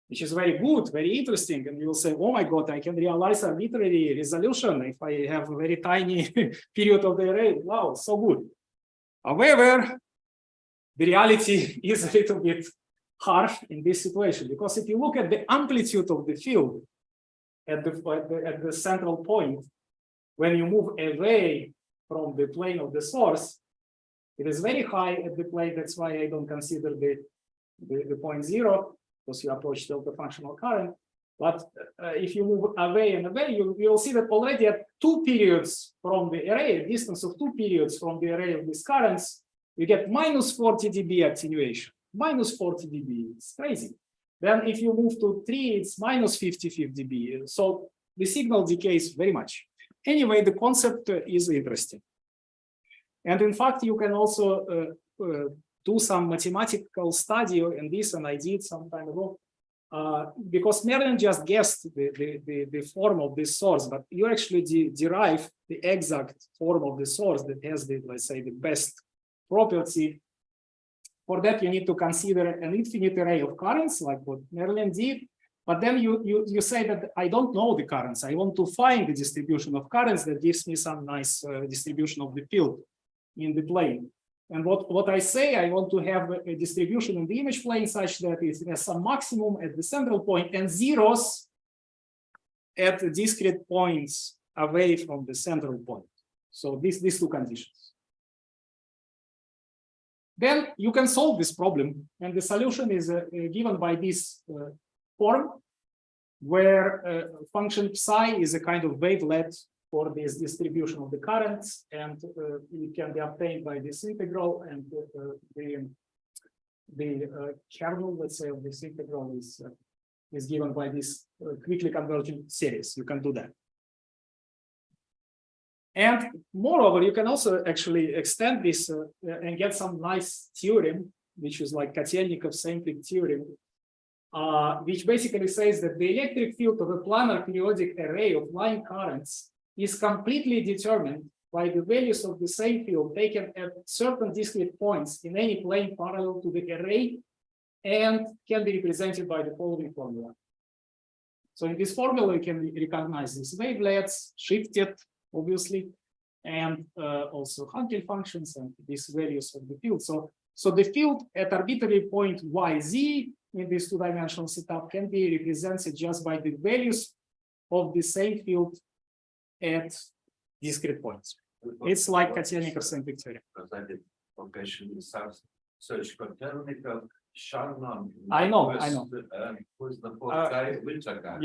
which is very good, very interesting. And you will say, oh my God, I can realize arbitrary resolution if I have a very tiny period of the array. Wow, so good. However, the reality is a little bit harsh in this situation, because if you look at the amplitude of the field at the central point, when you move away from the plane of the source, it is very high at the plane. That's why I don't consider the point 0, because you approach delta functional current. But if you move away and away, you will see that already at 2 periods from the array, a distance of 2 periods from the array of these currents, you get minus 40 dB attenuation, minus 40 dB. It's crazy. Then if you move to 3, it's minus 55 dB. So the signal decays very much. Anyway, the concept is interesting. And in fact, you can also do some mathematical study in this, and I did some time ago, because Merlin just guessed the form of this source, but you actually derive the exact form of the source that has the, let's say, the best property. For that, you need to consider an infinite array of currents, like what Merlin did. But then you say that I don't know the currents. I want to find the distribution of currents that gives me some nice distribution of the field in the plane. And what I say, I want to have a distribution in the image plane such that it has some maximum at the central point and zeros at the discrete points away from the central point. So these two conditions. Then you can solve this problem, and the solution is given by this form, where function psi is a kind of wavelet for this distribution of the currents, and it can be obtained by this integral, and the kernel, let's say, of this integral is given by this quickly converging series. You can do that. And moreover, you can also actually extend this and get some nice theorem, which is like Kotelnikov-Semplic theorem, which basically says that the electric field of a planar periodic array of line currents is completely determined by the values of the same field taken at certain discrete points in any plane parallel to the array, and can be represented by the following formula. So in this formula, you can recognize these wavelets, shifted, obviously, and also Hankel functions and these values of the field. So the field at arbitrary point YZ in this two-dimensional setup can be represented just by the values of the same field at discrete points. It's like Kotelnikov-Semplic theorem. Search Kotelnikov, Sharman. I know. Who's the fourth guy? Winter guy.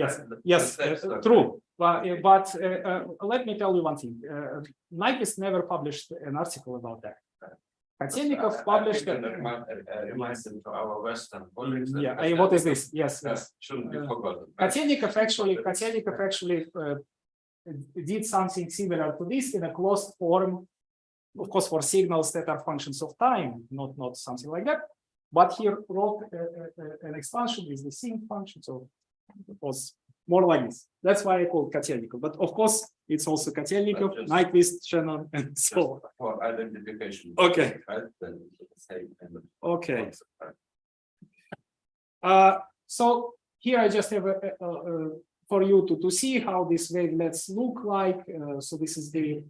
Yes, true. But let me tell you one thing. Nyquist never published an article about that. Kotelnikov published. Reminds them to our Western colleagues. Yeah, what is this? Yes. Shouldn't be forgotten. Kotelnikov actually did something similar to this in a closed form, of course, for signals that are functions of time, not something like that. But here wrote an expansion with the sinc function, so it was more like this. That's why I call Kotelnikov. But of course, it's also Kotelnikov, Nyquist, Shannon, and so on. For identification. Okay. Right? Then it's the same kind of Okay. concept, right? So here I just have for you to see how these wavelets look like. So this is the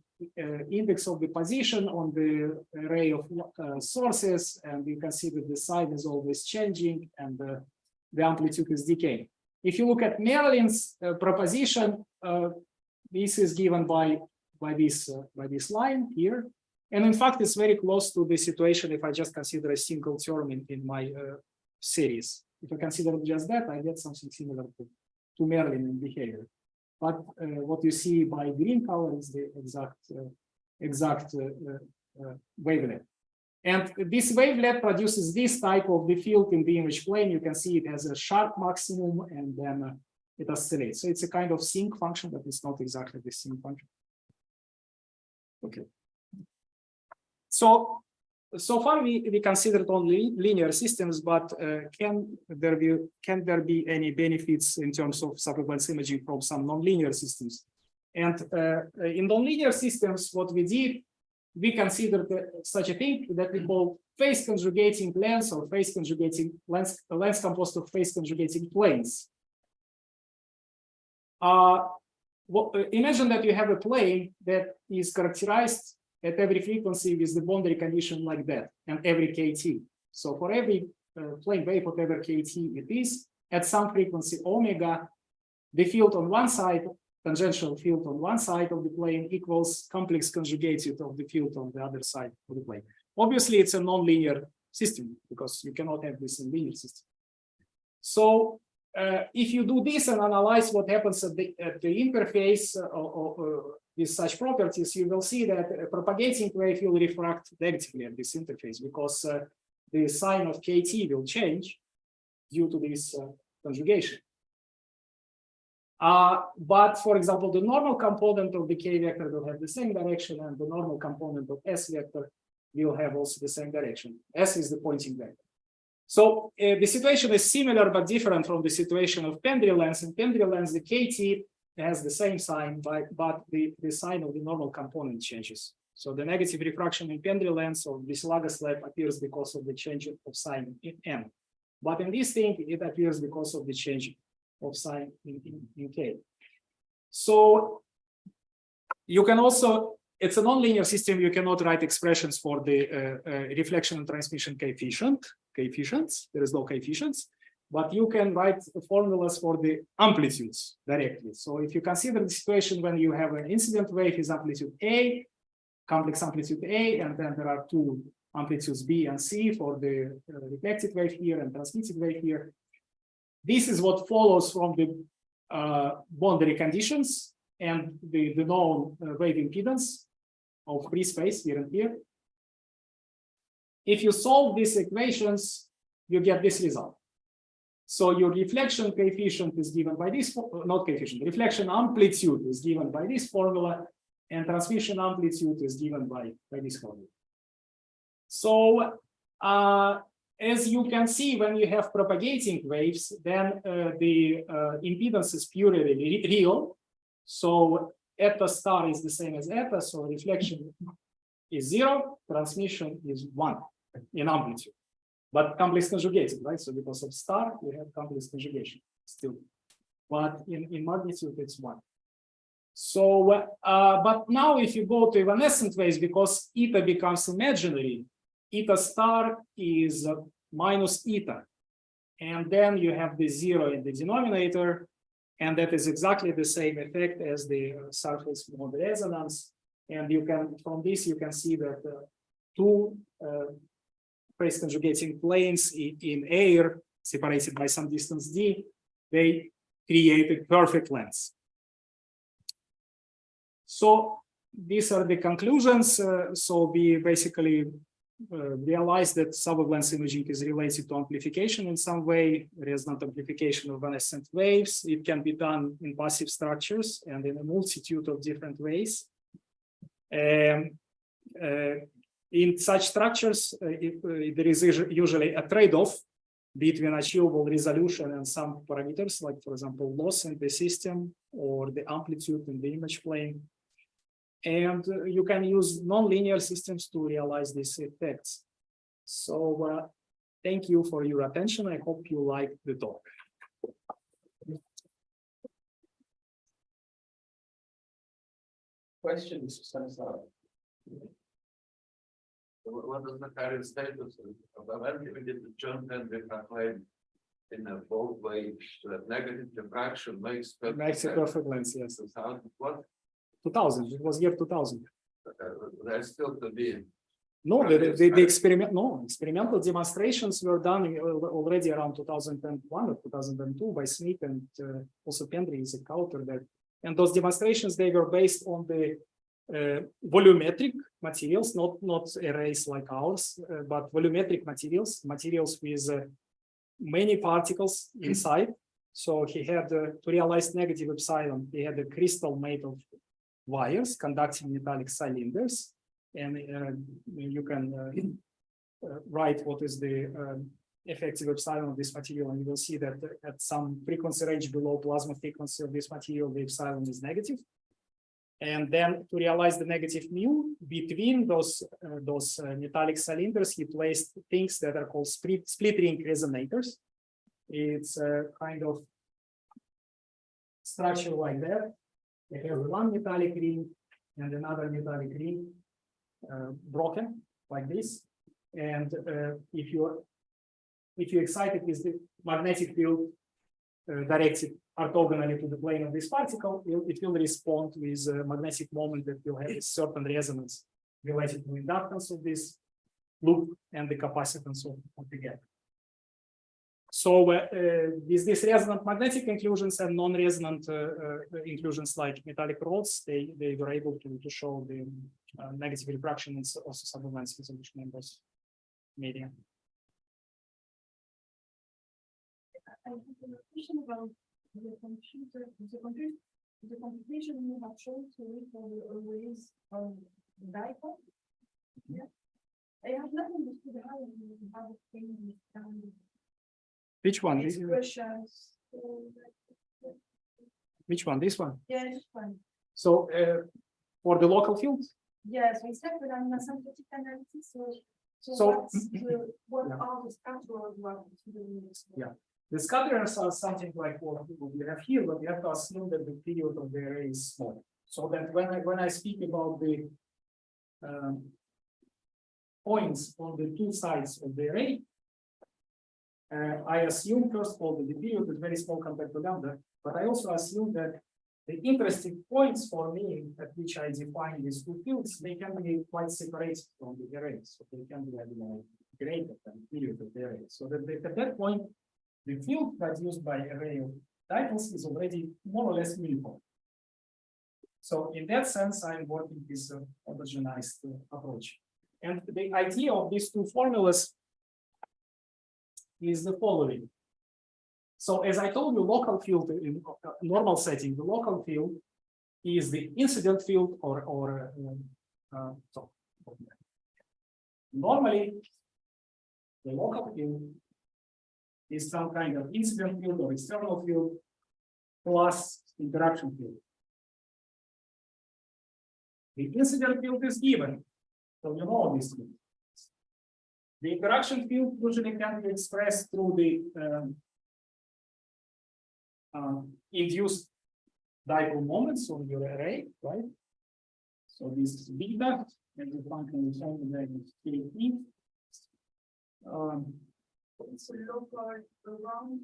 index of the position on the array of sources, and you can see that the sign is always changing and the amplitude is decaying. If you look at Merlin's proposition, this is given by this line here, and in fact, it's very close to the situation if I just consider a single term in my series. If I consider just that, I get something similar to Merlin in behavior. But what you see by green color is the exact wavelet. And this wavelet produces this type of the field in the image plane. You can see it has a sharp maximum and then it oscillates. So it's a kind of sinc function, but it's not exactly the sinc function. Okay. So far we considered only linear systems, but can there be any benefits in terms of sub-wavelength imaging from some nonlinear systems? And in nonlinear systems, what we did, we considered such a thing that we call phase conjugating lens or phase conjugating lens composed of phase conjugating planes. Imagine that you have a plane that is characterized at every frequency with the boundary condition like that, and every KT. So for every plane wave, whatever KT it is, at some frequency omega, the field on one side, tangential field on one side of the plane equals complex conjugated of the field on the other side of the plane. Obviously, it's a nonlinear system because you cannot have this in linear system. So if you do this and analyze what happens at the interface with such properties, you will see that a propagating wave will refract negatively at this interface because the sign of KT will change due to this conjugation. But for example, the normal component of the K vector will have the same direction, and the normal component of S vector will have also the same direction. S is the pointing vector. So the situation is similar but different from the situation of Pendry lens. In Pendry lens, the KT has the same sign, but the sign of the normal component changes. So the negative refraction in Pendry lens of this Lagos lab appears because of the change of sign in M. But in this thing, it appears because of the change of sign in K. So you can also, it's a nonlinear system, you cannot write expressions for the reflection and transmission coefficients. There is no coefficients, but you can write formulas for the amplitudes directly. So if you consider the situation when you have an incident wave is amplitude A, complex amplitude A, and then there are two amplitudes B and C for the reflected wave here and transmitted wave here. This is what follows from the boundary conditions and the known wave impedance of free space here and here. If you solve these equations, you get this result. So your reflection coefficient is given by this, not coefficient, reflection amplitude is given by this formula, and transmission amplitude is given by this formula. So as you can see, when you have propagating waves, then the impedance is purely real. So eta star is the same as eta, so reflection is 0, transmission is 1 in amplitude, but complex conjugated, right? So because of star, we have complex conjugation still, but in magnitude, it's 1. So, but now if you go to evanescent waves, because eta becomes imaginary, eta star is minus eta, and then you have the 0 in the denominator, and that is exactly the same effect as the surface mode resonance. And you can, from this, you can see that two phase conjugating planes in air, separated by some distance d, they create a perfect lens. So these are the conclusions. So we basically realized that sub-wavelength imaging is related to amplification in some way, resonant amplification of evanescent waves. It can be done in passive structures and in a multitude of different ways. In such structures, there is usually a trade-off between achievable resolution and some parameters, like, for example, loss in the system or the amplitude in the image plane. And you can use nonlinear systems to realize these effects. So thank you for your attention. I hope you liked the talk. Questions, Stanislav? What is the current status of when we did the jump and we applied in a both way that negative diffraction makes Makes a perfect lens, yes. What 2000, it was year 2000. there's still to be. No, the experimental demonstrations were done already around 2001 or 2002 by Smith, and also Pendry is a co-author that. And those demonstrations, they were based on the volumetric materials, not arrays like ours, but volumetric materials with many particles inside. So he had to realize negative epsilon. He had a crystal made of wires conducting metallic cylinders, and you can write what is the effective epsilon of this material, and you will see that at some frequency range below plasma frequency of this material, the epsilon is negative. And then to realize the negative mu between those metallic cylinders, he placed things that are called split ring resonators. It's a kind of structure like that. It has one metallic ring and another metallic ring broken like this. And if you excite it with the magnetic field directed orthogonally to the plane of this particle, it will respond with a magnetic moment that will have a certain resonance related to inductance of this loop and the capacitance of the gap. So with these resonant magnetic inclusions and non-resonant inclusions like metallic rods, they were able to show the negative refraction and also sub-wavelength resolution in those media. I have a question about the computation you have shown to me for the arrays of dipole. Yeah. I have not understood how you have things Which one? expressions. Which one? This one? Yeah, this one. So for the local field? Yes, we said that I'm a synthetic analysis. So what yeah. are the structural ones? Yeah. The scatterers are something like what we have here, but you have to assume that the period of the array is small. So that when I speak about the points on the two sides of the array, I assume first of all that the period is very small compared to lambda, but I also assume that the interesting points for me at which I define these two fields, they can be quite separated from the array. So they can be greater than the period of the array. So that at that point, the field that's used by array of dipoles is already more or less uniform. So in that sense, I'm working with a homogenized approach. And the idea of these two formulas is the following. So as I told you, local field in normal setting, the local field is the incident field so normally the local field is some kind of incident field or external field plus interaction field. The incident field is given, so you know this field. The interaction field usually can be expressed through the induced dipole moments on your array, right? So this is beta, and the function is only KT. It's a local around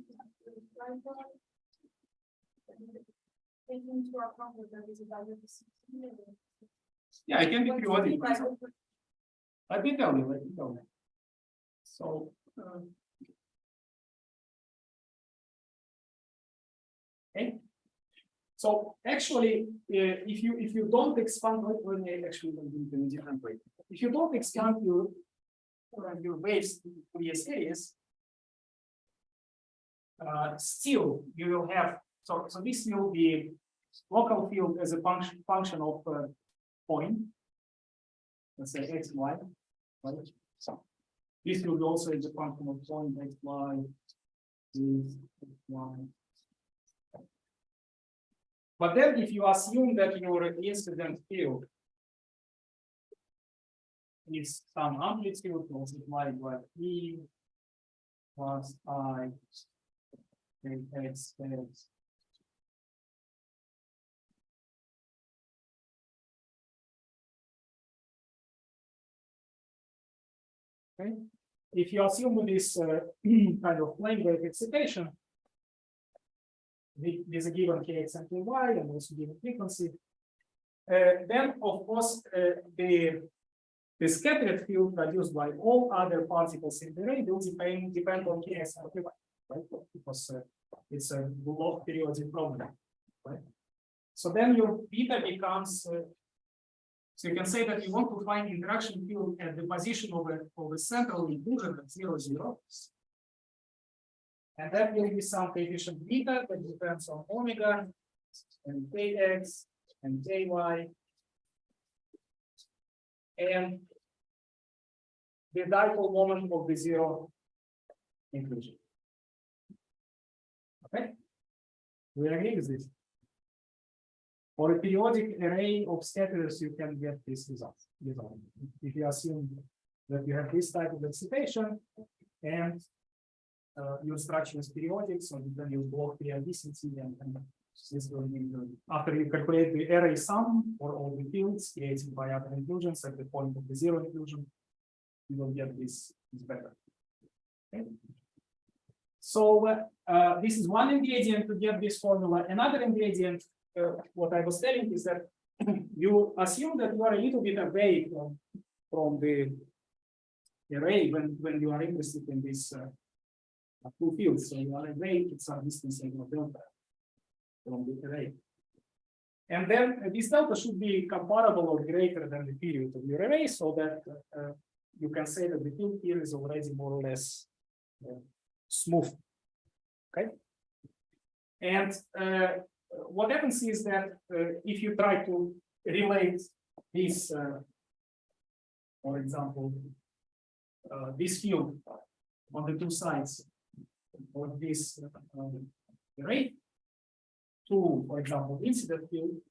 taking into account that there is a value of 16. Yeah, I can be periodic. I can tell you. So okay. So actually, if you don't expand, actually do it in a different way. If you don't expand run your waves in Fourier series, still you will have, so this will be local field as a function of point, let's say x, y, right? So this will be also as a function of point x, y, z, y. But then if you assume that your incident field is some amplitude multiplied by E plus I and X. Okay. If you assume this kind of plane wave excitation, with a given kx and ky and also given frequency, then of course the scattered field produced by all other particles in the array will depend on kx and ky, right? Because it's a log periodic problem, right? So then your beta becomes. So you can say that you want to find interaction field at the position of a central inclusion at 0, 0. And that will be some coefficient beta that depends on omega and kx and ky and the dipole moment of the 0 inclusion. Okay, we agree with this. For a periodic array of scatterers, you can get this result. If you assume that you have this type of excitation and your structure is periodic, so then you block periodicity and this will be after you calculate the array sum for all the fields created by other inclusions at the point of the 0 inclusion, you will get this better. Okay. So this is one ingredient to get this formula. Another ingredient, what I was telling is that you assume that you are a little bit away from the array when you are interested in this two fields. So you are away at some distance in the delta from the array. And then this delta should be comparable or greater than the period of your array, so that you can say that the field here is already more or less smooth. Okay. And what happens is that if you try to relate this, for example, this field on the two sides of this array to, for example, incident field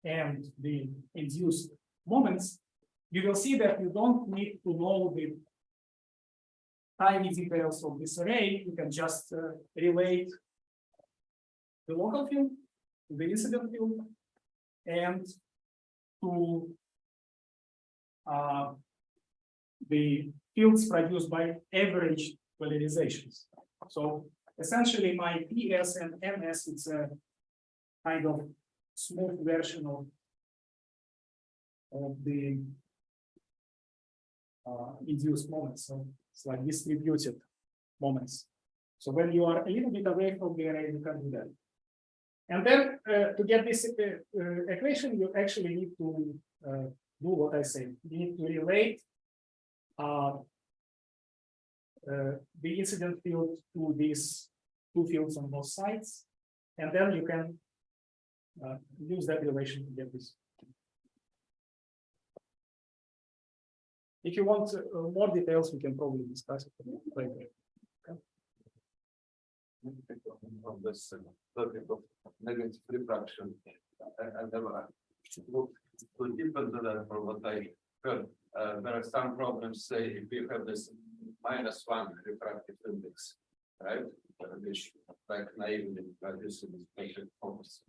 and the induced moments, you will see that you don't need to know the tiny details of this array. You can just relate the local field to the incident field and to the fields produced by average polarizations. So essentially my PS and MS is a kind of smooth version of the induced moments. So it's like distributed moments. So when you are a little bit away from the array, you can do that. And then to get this equation, you actually need to do what I say. You need to relate the incident field to these two fields on both sides. And then you can use that relation to get this. If you want more details, we can probably discuss it later. Okay. On this topic of negative refraction, I never looked too deep into that for what I heard. There are some problems, say, if you have this -1 refractive index, right? Which like naively produces this perfect focus.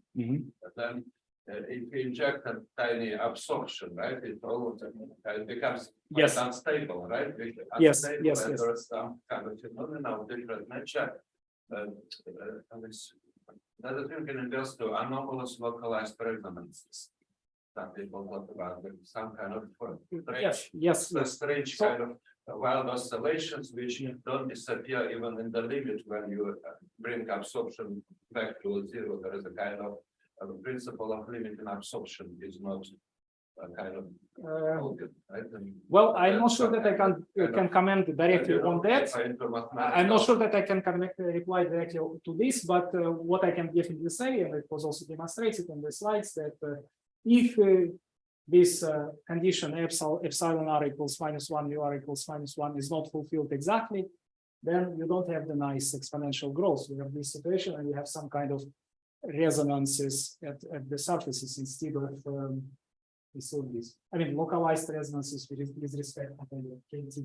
But then if you inject a tiny absorption, right, it almost it becomes Yes. unstable, right? Yes, Unstable, yes, and yes. there is some kind of phenomenon of different nature. Another thing can induce to anomalous localized resonances. Some people talk about some kind of strange So, kind of wild oscillations which don't disappear even in the limit when you bring absorption back to 0. There is a kind of principle of limiting absorption is not kind of. Right? And Well, I'm not sure that I kind can comment directly on that. I'm not sure that. that I can reply directly to this, but what I can definitely say, and it was also demonstrated on the slides, that if this condition epsilon r equals -1, mu r equals -1 is not fulfilled exactly, then you don't have the nice exponential growth. You have this situation and you have some kind of resonances at the surfaces instead of I mean, localized resonances with respect to the KT,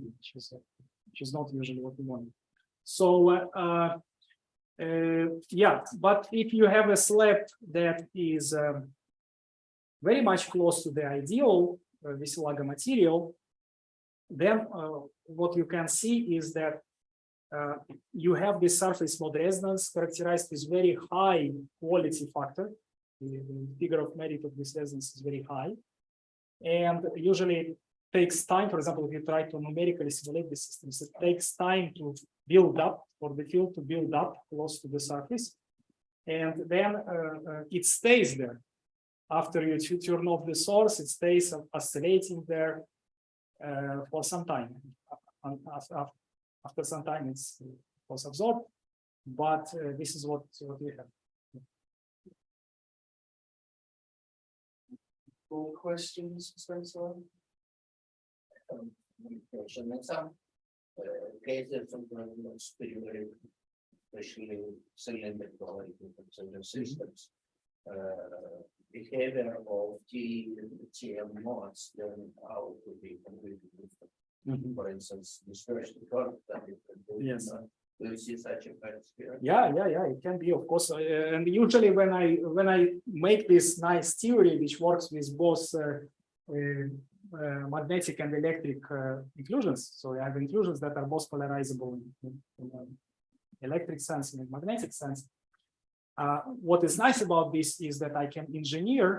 which is not usually what we want. So, yeah, but if you have a slab that is very much close to the ideal Vesilaga material, then what you can see is that you have this surface mode resonance characterized with very high quality factor. The figure of merit of this resonance is very high. And usually it takes time, for example, if you try to numerically simulate the systems, it takes time to build up, for the field to build up close to the surface. And then it stays there. After you turn off the source, it stays oscillating there for some time. After some time, it was absorbed. But this is what we have. All questions, Stanislav? In some cases, sometimes especially cylindrical systems, behavior of T and TM modes, then how it would be completely different. For instance, dispersion current. Yes. Do you see such a kind of experience? Yeah, it can be, of course. And usually when I make this nice theory, which works with both magnetic and electric inclusions. So I have inclusions that are both polarizable in electric sense and in magnetic sense. What is nice about this is that I can engineer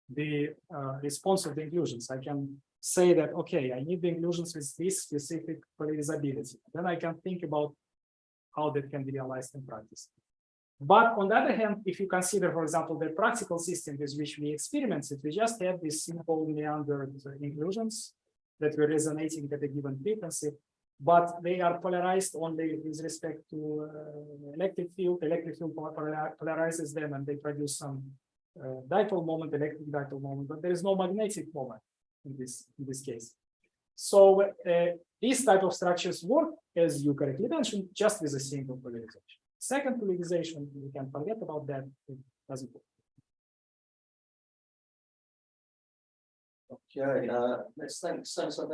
the response of the inclusions. I can say that, okay, I need the inclusions with this specific polarizability. Then I can think about how that can be realized in practice. But on the other hand, if you consider, for example, the practical system with which we experimented, we just have these simple meandered inclusions that were resonating at a given frequency, but they are polarized only with respect to electric field. Electric field polarizes them and they produce some dipole moment, electric dipole moment, but there is no magnetic moment in this case. So these type of structures work, as you correctly mentioned, just with a single polarization. Second polarization, we can forget about that. It doesn't work. Okay, let's thank Stanislav.